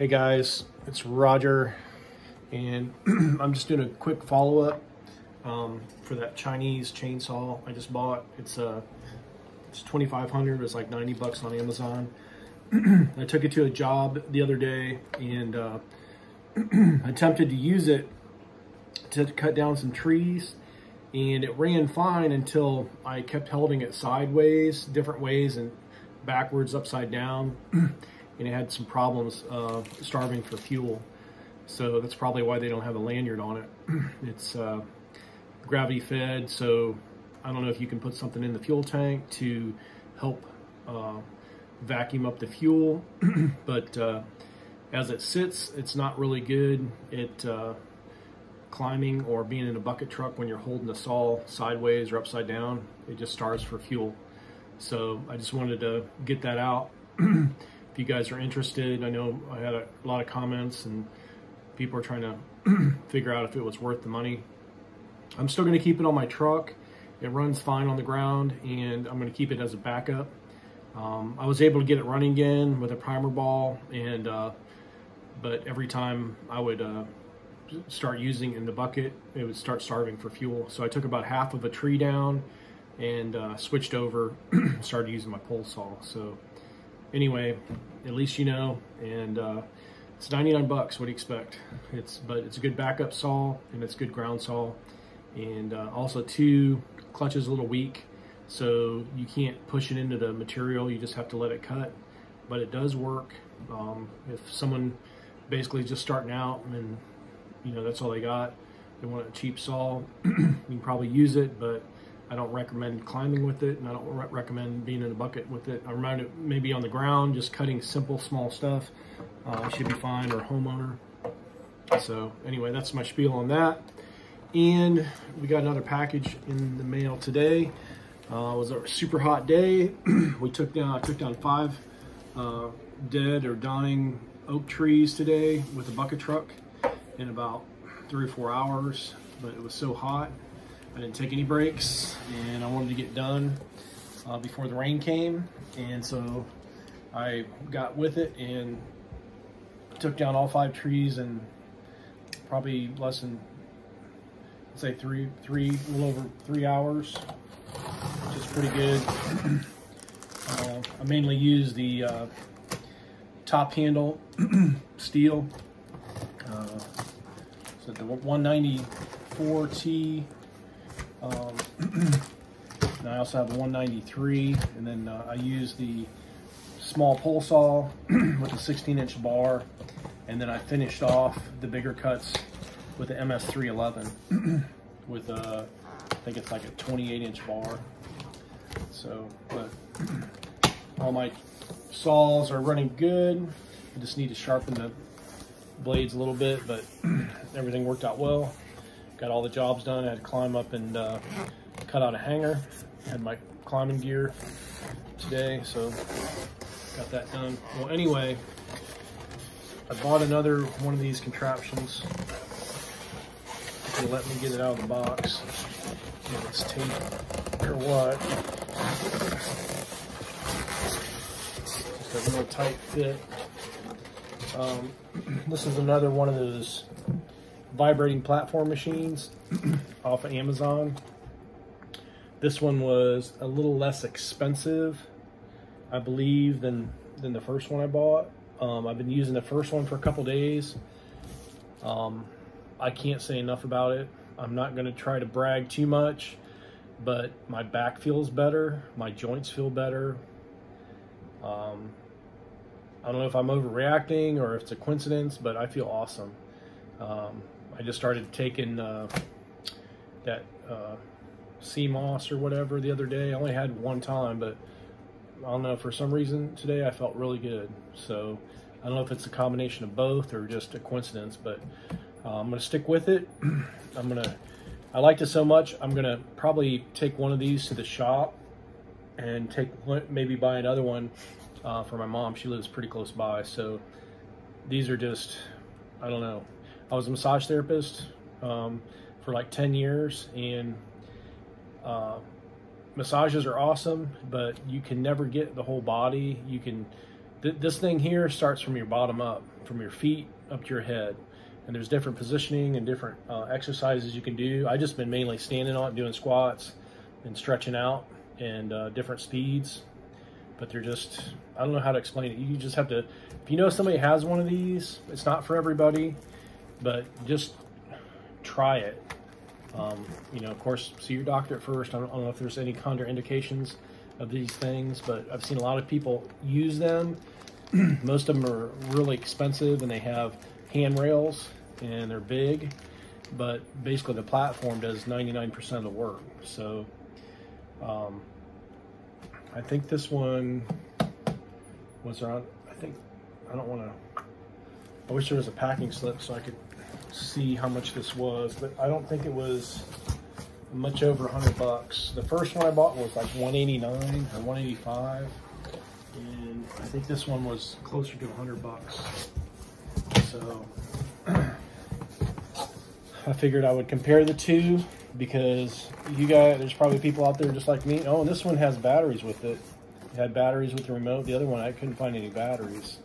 Hey guys, it's Roger, and I'm just doing a quick follow-up for that Chinese chainsaw I just bought. It's $2,500. It was like 90 bucks on Amazon. I took it to a job the other day and attempted to use it to cut down some trees, and it ran fine until I kept holding it sideways, different ways, and backwards, upside down. And it had some problems starving for fuel. So that's probably why they don't have a lanyard on it. It's gravity fed, so I don't know if you can put something in the fuel tank to help vacuum up the fuel. But as it sits, it's not really good at climbing or being in a bucket truck when you're holding the saw sideways or upside down. It just starves for fuel. So I just wanted to get that out. If you guys are interested, I know I had a lot of comments and people are trying to figure out if it was worth the money. I'm still going to keep it on my truck. It runs fine on the ground, and I'm going to keep it as a backup. I was able to get it running again with a primer ball, and but every time I would start using in the bucket, it would start starving for fuel. So I took about half of a tree down and switched over, started using my pole saw. So anyway, at least you know, and it's 99 bucks. What do you expect? But it's a good backup saw, and it's a good ground saw, and also 2 clutches a little weak, so you can't push it into the material. You just have to let it cut, but it does work. If someone basically just starting out and that's all they got, they want a cheap saw, you can probably use it, but I don't recommend climbing with it, and I don't recommend being in a bucket with it. I recommend it maybe on the ground, just cutting simple, small stuff. Should be fine, or homeowner. So anyway, that's my spiel on that. And we got another package in the mail today. It was a super hot day. I took down 5 dead or dying oak trees today with a bucket truck in about 3 or 4 hours, but it was so hot. I didn't take any breaks, and I wanted to get done before the rain came, and so I got with it and took down all 5 trees in probably less than, let's say, a little over 3 hours, which is pretty good. I mainly use the top handle steel, so the 194T. And I also have a 193, and then I use the small pole saw with a 16-inch bar, and then I finished off the bigger cuts with the MS311 with I think it's like a 28-inch bar. So, but all my saws are running good. I just need to sharpen the blades a little bit, but everything worked out well. Got all the jobs done. I had to climb up and cut out a hanger. Had my climbing gear today, so got that done. Well, anyway, I bought another one of these contraptions. If they let me get it out of the box, if it's tape or what. Just a real tight fit. This is another one of those vibrating platform machines off of Amazon. This one was a little less expensive, I believe, than the first one I bought. I've been using the first one for a couple days. I can't say enough about it. I'm not going to try to brag too much, but my back feels better, my joints feel better. I don't know if I'm overreacting or if it's a coincidence, but I feel awesome. I just started taking that sea moss or whatever the other day. I only had one time, but I don't know, for some reason today I felt really good. So I don't know if it's a combination of both or just a coincidence, but I'm gonna stick with it. I liked it so much, I'm gonna probably take one of these to the shop and maybe buy another one for my mom. She lives pretty close by, so these are just, I don't know. I was a massage therapist for like 10 years, and massages are awesome, but you can never get the whole body. You can This thing here starts from your bottom up, from your feet up to your head. And there's different positioning and different exercises you can do. I just been mainly standing on it, doing squats and stretching out and different speeds. But they're just, I don't know how to explain it. You just have to, if you know somebody has one of these, it's not for everybody, but just try it. You know, of course, see your doctor at first. I don't know if there's any contraindications of these things, but I've seen a lot of people use them. Most of them are really expensive and they have handrails and they're big, but basically the platform does 99% of the work. So I think this one was around, I wish there was a packing slip so I could see how much this was, but I don't think it was much over $100. The first one I bought was like $189 or $185, and I think this one was closer to $100. So I figured I would compare the two, because you guys, there's probably people out there just like me. Oh, and this one has batteries with it. It had batteries with the remote. The other one, I couldn't find any batteries.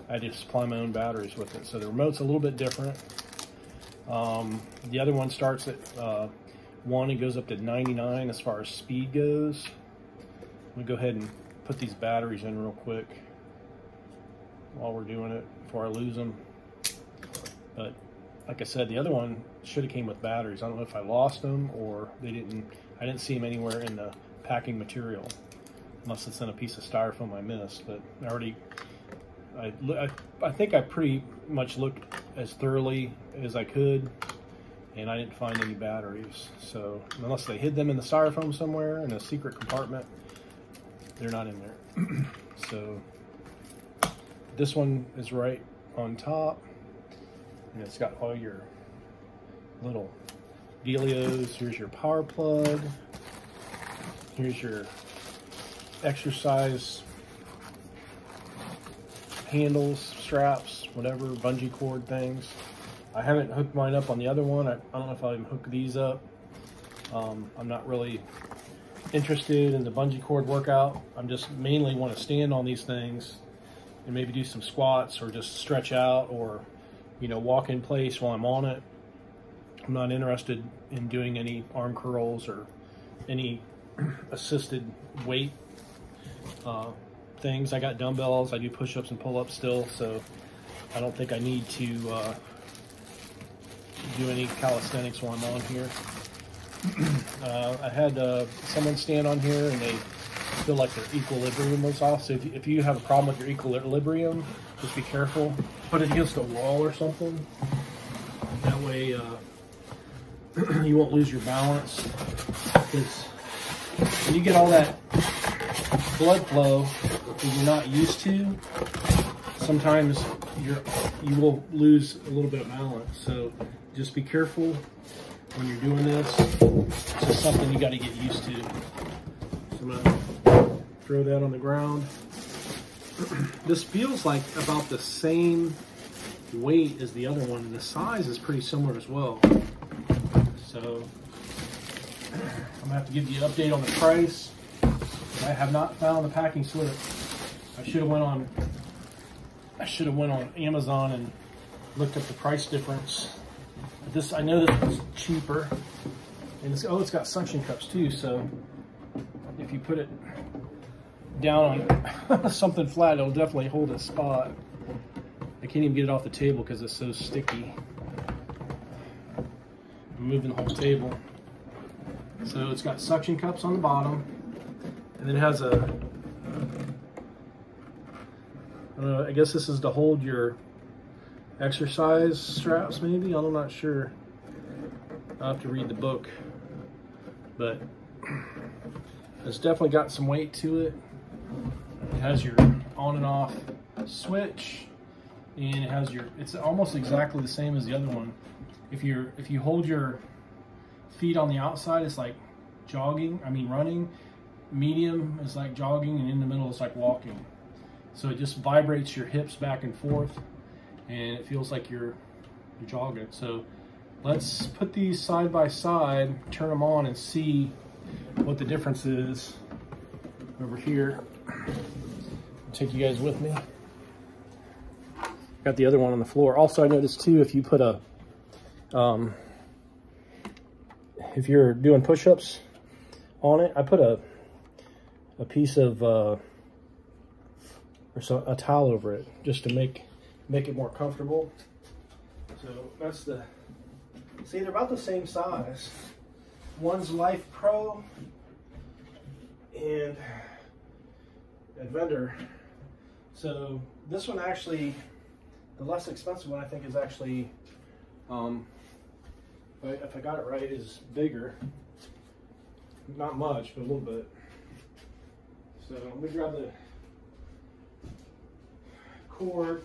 I had to supply my own batteries with it. So the remote's a little bit different. The other one starts at 1 and goes up to 99 as far as speed goes. I'm gonna go ahead and put these batteries in real quick while we're doing it before I lose them. But like I said, the other one should have came with batteries. I don't know if I lost them or they didn't. I didn't see them anywhere in the packing material, unless it's in a piece of styrofoam I missed. But I think I pretty much looked as thoroughly as I could, and I didn't find any batteries. So unless they hid them in the styrofoam somewhere in a secret compartment, they're not in there. So this one is right on top, and it's got all your little dealios. Here's your power plug. Here's your exercise handles, straps, whatever, bungee cord things. I haven't hooked mine up on the other one. I don't know if I'll even hook these up. I'm not really interested in the bungee cord workout. I'm just mainly want to stand on these things and maybe do some squats or just stretch out, or, you know, walk in place while I'm on it. I'm not interested in doing any arm curls or any assisted weight things. I got dumbbells. I do push-ups and pull-ups still, so I don't think I need to do any calisthenics while I'm on here. I had someone stand on here and they feel like their equilibrium was off. So if you have a problem with your equilibrium, just be careful. Put it against a wall or something. That way you won't lose your balance. Because when you get all that blood flow that you're not used to, sometimes you will lose a little bit of balance. So just be careful when you're doing this. It's just something you got to get used to. So I'm gonna throw that on the ground. This feels like about the same weight as the other one, and the size is pretty similar as well. So I'm gonna have to give you an update on the price. I have not found the packing slip. I should have went on Amazon and looked up the price difference. But this, I know this was cheaper, and it's got suction cups too. So if you put it down on something flat, it'll definitely hold a spot. I can't even get it off the table because it's so sticky. I'm moving the whole table. So it's got suction cups on the bottom, and then it has a, I don't know, I guess this is to hold your exercise straps maybe, I'm not sure. I'll have to read the book, but it's definitely got some weight to it. It has your on and off switch, and it has your, it's almost exactly the same as the other one. If you hold your feet on the outside, it's like running. Medium is like jogging, and in the middle is like walking. So it just vibrates your hips back and forth, and it feels like you're jogging. So let's put these side by side, turn them on, and see what the difference is over here. I'll take you guys with me. got the other one on the floor. Also, I noticed too, if you put a, if you're doing push-ups on it, I put a piece of, or so a towel over it just to make it more comfortable. So that's the, see, they're about the same size. One's Life Pro and Advenor. So this one actually, the less expensive one I think is actually, if I got it right, is bigger. Not much, but a little bit. So let me grab the cord,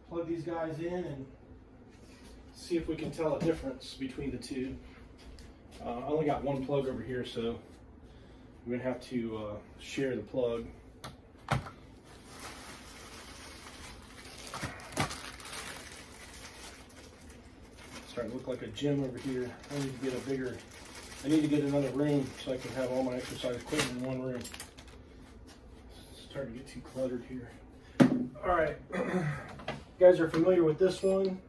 plug these guys in, and see if we can tell a difference between the two. I only got one plug over here, so we're gonna have to share the plug. Starting to look like a gym over here. I need to get a bigger, I need to get another room so I can have all my exercise equipment in one room. It's starting to get too cluttered here. All right, you guys are familiar with this one.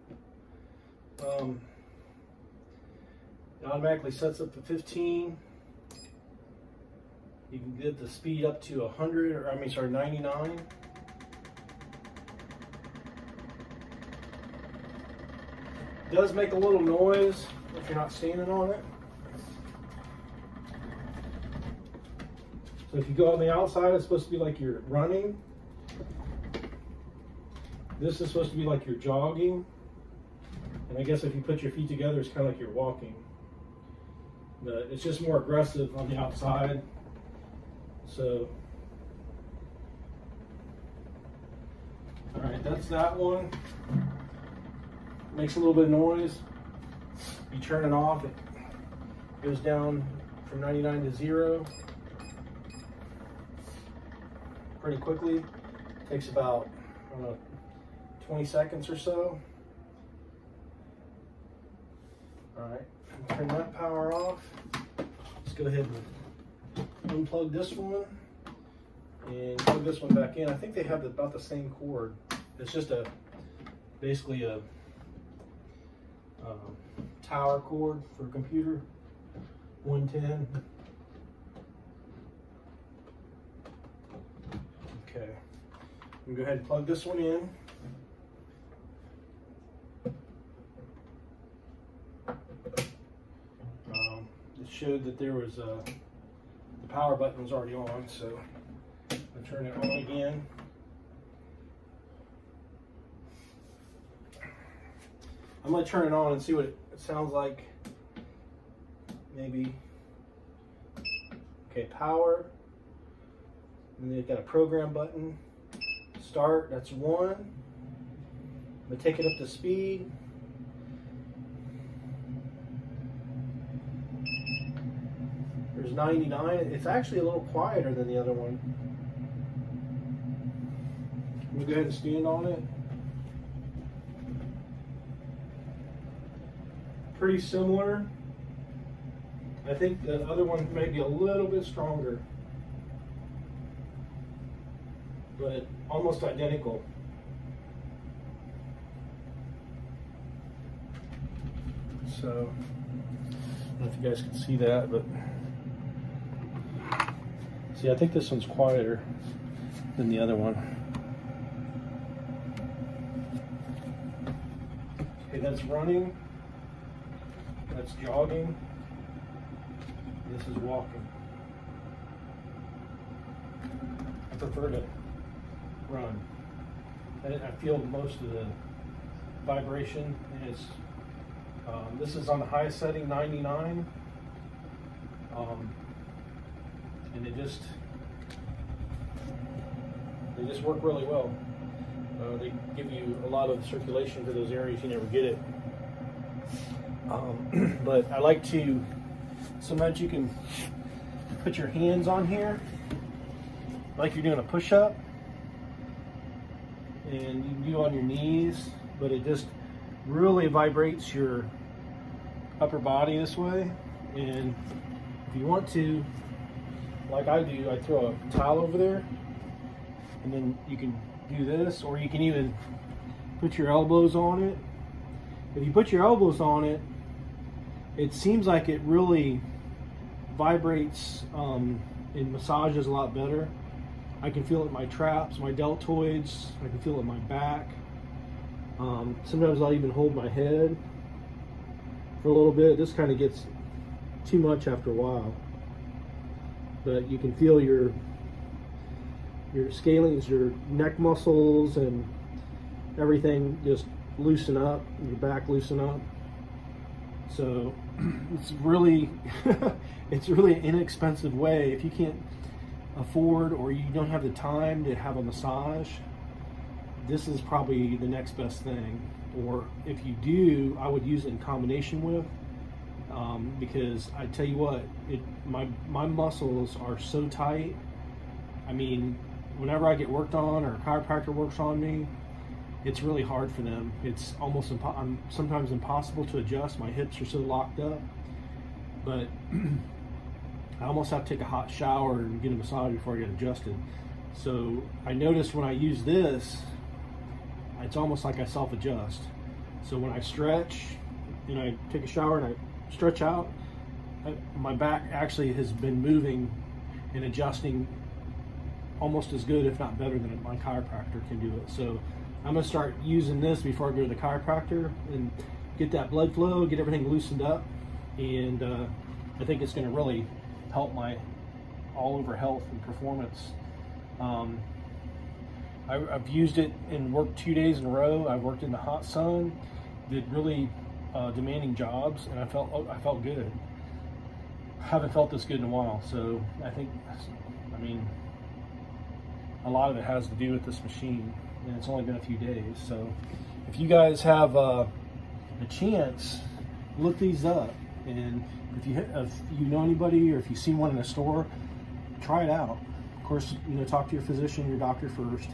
It automatically sets up to 15. You can get the speed up to 100, or I mean, sorry, 99. It does make a little noise if you're not standing on it. So if you go on the outside, it's supposed to be like you're running. This is supposed to be like you're jogging. And I guess if you put your feet together, it's kind of like you're walking. But it's just more aggressive on the outside. So, all right, that's that one. Makes a little bit of noise. You turn it off, it goes down from 99 to 0 pretty quickly. Takes about, I don't know, 20 seconds or so. All right, turn that power off. Let's go ahead and unplug this one and plug this one back in. I think they have about the same cord. It's just basically a tower cord for a computer, 110. Okay, I'm gonna go ahead and plug this one in. It showed that there was the power button was already on, so I'll turn it on again. I'm going to turn it on and see what it sounds like. Maybe. Okay, power. And then you've got a program button. Start, that's 1. I'm going to take it up to speed. There's 99. It's actually a little quieter than the other one. I'm going to go ahead and stand on it. Pretty similar. I think the other one may be a little bit stronger, but almost identical. So, I don't know if you guys can see that, but see, I think this one's quieter than the other one. Okay, that's running. That's jogging. This is walking. I prefer to run. I feel most of the vibration is, this is on the highest setting, 99. And they just work really well. They give you a lot of circulation to those areas you never get it. But I like to, sometimes you can put your hands on here like you're doing a push-up, and you can do on your knees, but it just really vibrates your upper body this way. And if you want to, like I do, I throw a towel over there And then you can do this, or you can even put your elbows on it. If you put your elbows on it, it seems like it really vibrates and massages a lot better. I can feel it in my traps, my deltoids. I can feel it in my back. Sometimes I'll even hold my head for a little bit. This kind of gets too much after a while. But you can feel your scalings, your neck muscles, and everything just loosen up, your back loosen up. So it's really it's really an inexpensive way. If you can't afford or you don't have the time to have a massage, this is probably the next best thing. Or if you do, I would use it in combination with, because I tell you what, my muscles are so tight. I mean, whenever I get worked on or a chiropractor works on me, it's really hard for them. It's almost sometimes impossible to adjust. My hips are so locked up. But I almost have to take a hot shower and get a massage before I get adjusted. So I noticed when I use this, it's almost like I self-adjust. So when I stretch and I take a shower and I stretch out, my back actually has been moving and adjusting almost as good, if not better, than my chiropractor can do it. So I'm gonna start using this before I go to the chiropractor and get that blood flow, get everything loosened up, and I think it's gonna really help my all-over health and performance. I've used it and worked 2 days in a row. I've worked in the hot sun, did really demanding jobs, and I felt good. I haven't felt this good in a while, so I mean, a lot of it has to do with this machine, and it's only been a few days. So if you guys have a chance, look these up, and if you know anybody or if you've seen one in a store, try it out. Of course, talk to your physician, your doctor first.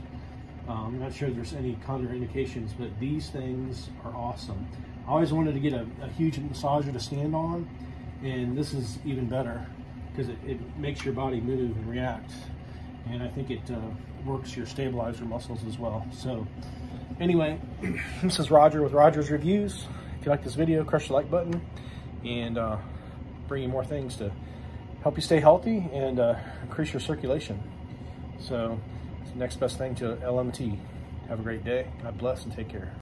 I'm not sure there's any contraindications, but these things are awesome. I always wanted to get a huge massager to stand on, and this is even better because it makes your body move and react. And I think it works your stabilizer muscles as well. So anyway, this is Roger with Roger's Reviews. If you like this video, crush the like button, and bring you more things to help you stay healthy and increase your circulation. So it's the next best thing to LMT. Have a great day. God bless and take care.